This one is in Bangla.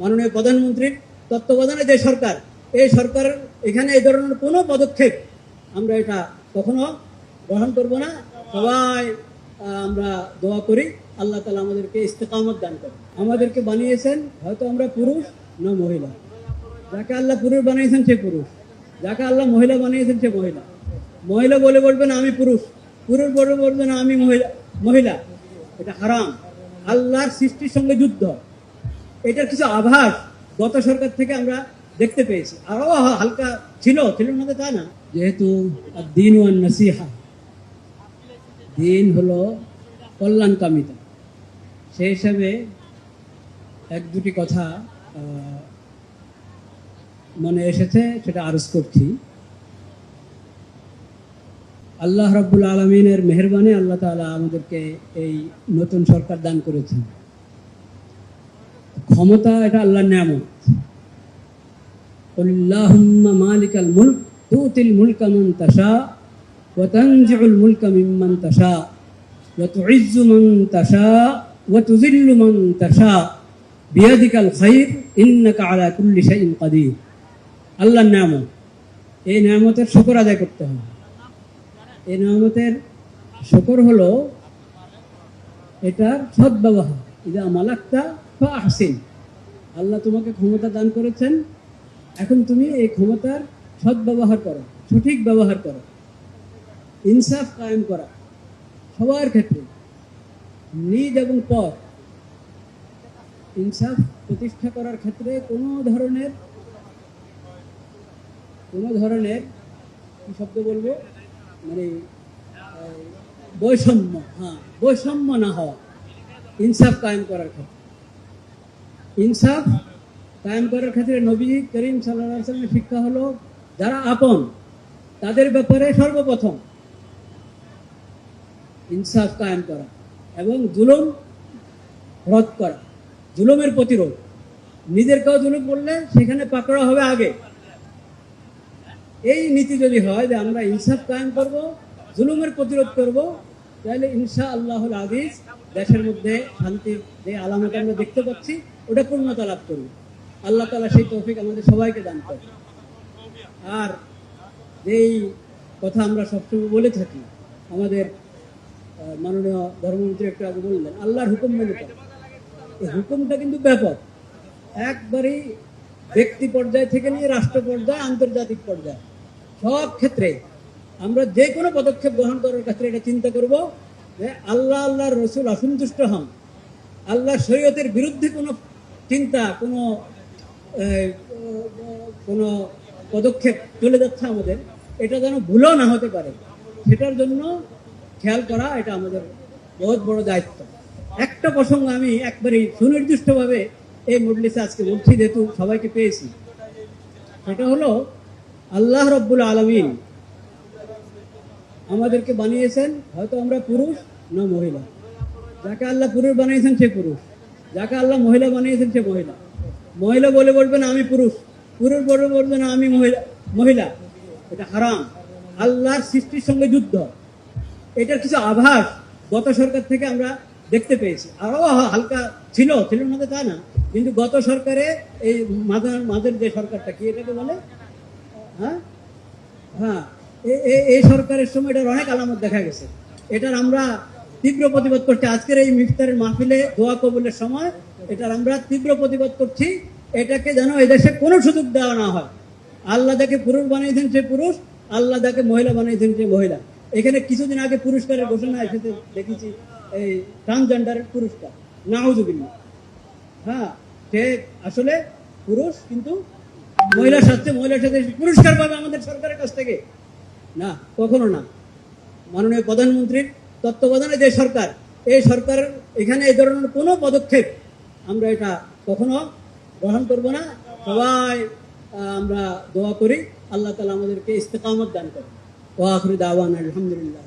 মাননীয় প্রধানমন্ত্রীর তত্ত্বাবধানে যে সরকার, এই সরকার এখানে এই ধরনের কোনো পদক্ষেপ আমরা এটা কখনো গ্রহণ করব না। সবাই আমরা দোয়া করি আল্লাহ তাআলা আমাদেরকে ইস্তেকামত দান করেন। আমাদেরকে বানিয়েছেন হয়তো আমরা পুরুষ না মহিলা, যাকে আল্লাহ পুরুষ বানিয়েছেন সে পুরুষ, যাকে আল্লাহ মহিলা বানিয়েছেন সে মহিলা। মহিলা বলে বলবে না আমি পুরুষ, পুরুষ বলে বলবে না আমি মহিলা। এটা হারাম, আল্লাহর সৃষ্টির সঙ্গে যুদ্ধ। এটার কিছু আভাস গত সরকার থেকে আমরা দেখতে পেয়েছি, আরো হালকা ছিল না তা না। যেহেতু দ্বীন ওয়ান নাসিহা, দিন হলো কল্যাণকামিতা, সেই হিসাবে এক দুটি কথা মনে এসেছে, সেটা আরজ করছি। আল্লাহ রাব্বুল আলামিনের মেহেরবানি, আল্লাহ তাআলা আমাদেরকে এই নতুন সরকার দান করেছেন। ক্ষমতা এটা আল্লাহর নিয়ামত। আল্লাহুম্মা মালিকাল মুলক তুতিল মুলকা মান তাশা ওয়া তানজিউল মুলকা মিম্মান তাশা ওয়া তুইজ্জু মান তাশা ওয়া তুযিল্লু মান তাশা বিয়াদিকাল খায়র ইন্নাকা আলা কুল্লি শাইইন কাদির। আল্লাহর নিয়ামত, এই নিয়ামতের শুকর আদায় করতে হবে। এই নিয়ামতের শুকর হলো এটার সদ্ব্যবহার। ইযা মালাকতা ফাহসিন, আল্লাহ তোমাকে ক্ষমতা দান করেছেন, এখন তুমি এই ক্ষমতার সদ্ব্যবহার করো, সঠিক ব্যবহার করো। ইনসাফ কায়েম করা সবার ক্ষেত্রে, নিজ এবং পর। ইনসাফ প্রতিষ্ঠা করার ক্ষেত্রে কোনো ধরনের কি শব্দ বলবো, মানে বৈষম্য, বৈষম্য না হওয়া। ইনসাফ কায়েম করার ক্ষেত্রে, ইনসাফ কায়েম করার ক্ষেত্রে নবী করিম সাল্লাল্লাহু আলাইহি ওয়াসাল্লামের শিক্ষা হলো যারা আপন তাদের ব্যাপারে সর্বপ্রথম ইনসাফ কায়েম করা এবং জুলুম রদ করা, জুলুমের প্রতিরোধ। নিজের কেউ জুলুম করলে সেখানে পাকড়া হবে আগে। এই নীতি যদি হয় যে আমরা ইনসাফ কায়েম করব, জুলুমের প্রতিরোধ করব, তাহলে ইনশাআল্লাহুল আজিজ দেশের মধ্যে শান্তির যে আলামত আমরা দেখতে পাচ্ছি ওটা পূর্ণতা লাভ করবে। আল্লাহ তাআলা সেই তৌফিক আমাদের সবাইকে দান করেন। আর যেই কথা আমরা সবসময় বলে থাকি, আমাদের মাননীয় ধর্মমন্ত্রী একটু আগে বললেন আল্লাহর হুকুম মেনে চলা। এই হুকুমটা কিন্তু ব্যাপক, একবারই ব্যক্তি পর্যায় থেকে নিয়ে রাষ্ট্র পর্যায়ে, আন্তর্জাতিক পর্যায়ে সব ক্ষেত্রে আমরা যে কোনো পদক্ষেপ গ্রহণ করার ক্ষেত্রে এটা চিন্তা করব যে আল্লাহর রসুল অসন্তুষ্ট হন, আল্লাহর শরীয়তের বিরুদ্ধে কোনো চিন্তা, কোনো পদক্ষেপ চলে যাচ্ছে আমাদের, এটা যেন ভুলও না হতে পারে, সেটার জন্য খেয়াল করা এটা আমাদের বহুত বড় দায়িত্ব। একটা প্রসঙ্গ আমি একবারই সুনির্দিষ্টভাবে এই মজলিসে আজকে বলছি, যেহেতু সবাইকে পেয়েছি। সেটা হলো আল্লাহ রাব্বুল আলামিন আমাদেরকে বানিয়েছেন হয়তো আমরা পুরুষ না মহিলা, যাকে আল্লাহ পুরুষ বানিয়েছেন সে পুরুষ, যাকে আল্লাহ মহিলা বানিয়েছেন সে মহিলা। মহিলা বলে বলবে না আমি পুরুষ, পুরুষ বলে বলবে না আমি মহিলা। এটা হারাম, আল্লাহর সৃষ্টির সঙ্গে যুদ্ধ। এটার কিছু আভাস গত সরকার থেকে আমরা দেখতে পেয়েছি, আরো হালকা ছিল না তা না। কিন্তু গত সরকারে এই মাঝের যে সরকারটা কি এটাকে বলে, এই সরকারের সময় এটার অনেক আলামত দেখা গেছে। এটার আমরা তীব্র প্রতিবাদ করছি। আজকের এই ইফতারের মাহফিলে দোয়া কবুলের সময় এটার আমরা তীব্র প্রতিবাদ করছি। এটাকে যেন এদেশে কোনো সুযোগ দেওয়া না হয়। আল্লাহ যাকে পুরুষ বানিয়েছেন সে পুরুষ, আল্লাহ যাকে মহিলা বানিয়েছেন সে মহিলা। এখানে কিছুদিন আগে পুরস্কারের ঘোষণা এসেছে, দেখেছি, এই ট্রান্সজেন্ডারের পুরস্কার। নাউযুবিল্লাহ। সে আসলে পুরুষ কিন্তু মহিলার সাথে পুরস্কার পাবে আমাদের সরকারের কাছ থেকে? না, কখনো না। মাননীয় প্রধানমন্ত্রীর তত্ত্বাবধানে যে সরকার, এই সরকার এখানে এই ধরনের কোনো পদক্ষেপ আমরা এটা কখনো গ্রহণ করব না। সবাই আমরা দোয়া করি আল্লাহ তাআলা আমাদেরকে ইস্তেকামত দান করেন। ওয়া আখিরু দাওয়ানা আলহামদুলিল্লাহ।